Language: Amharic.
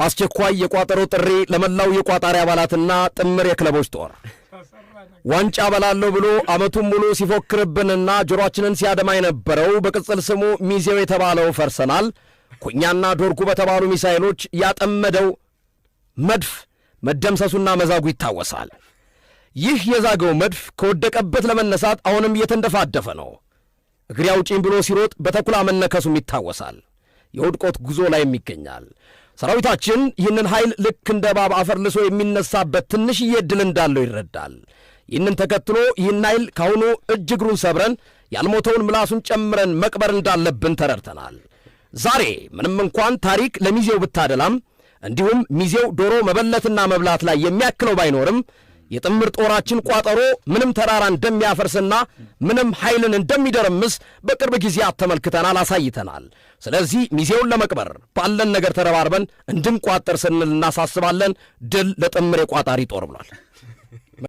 አስቸኳይ የቋጠሮ ጥሪ ለመላው የቋጣሪ አባላትና ጥምር የክለቦች ጦር። ዋንጫ በላለው ብሎ አመቱን ሙሉ ሲፎክርብንና ጆሮአችንን ሲያደማ የነበረው በቅጽል ስሙ ሚዜው የተባለው ፈርሰናል ኩኛና ዶርጉ በተባሉ ሚሳኤሎች ያጠመደው መድፍ መደምሰሱና መዛጉ ይታወሳል። ይህ የዛገው መድፍ ከወደቀበት ለመነሳት አሁንም እየተንደፋደፈ ነው። እግሬ አውጪኝ ብሎ ሲሮጥ በተኩላ መነከሱም ይታወሳል። የውድቆት ጉዞ ላይም ይገኛል። ሰራዊታችን ይህንን ኃይል ልክ እንደ እባብ አፈርልሶ የሚነሳበት ትንሽዬ ዕድል እንዳለው ይረዳል። ይህንን ተከትሎ ይህን ኃይል ካሁኑ እጅ እግሩን ሰብረን ያልሞተውን ምላሱን ጨምረን መቅበር እንዳለብን ተረድተናል። ዛሬ ምንም እንኳን ታሪክ ለሚዜው ብታደላም እንዲሁም ሚዜው ዶሮ መበለትና መብላት ላይ የሚያክለው ባይኖርም የጥምር ጦራችን ቋጠሮ ምንም ተራራ እንደሚያፈርስና ምንም ኃይልን እንደሚደረምስ በቅርብ ጊዜያት ተመልክተናል፣ አሳይተናል። ስለዚህ ሚዜውን ለመቅበር ባለን ነገር ተረባርበን እንድንቋጠር ስንል እናሳስባለን። ድል ለጥምር የቋጣሪ ጦር ብሏል።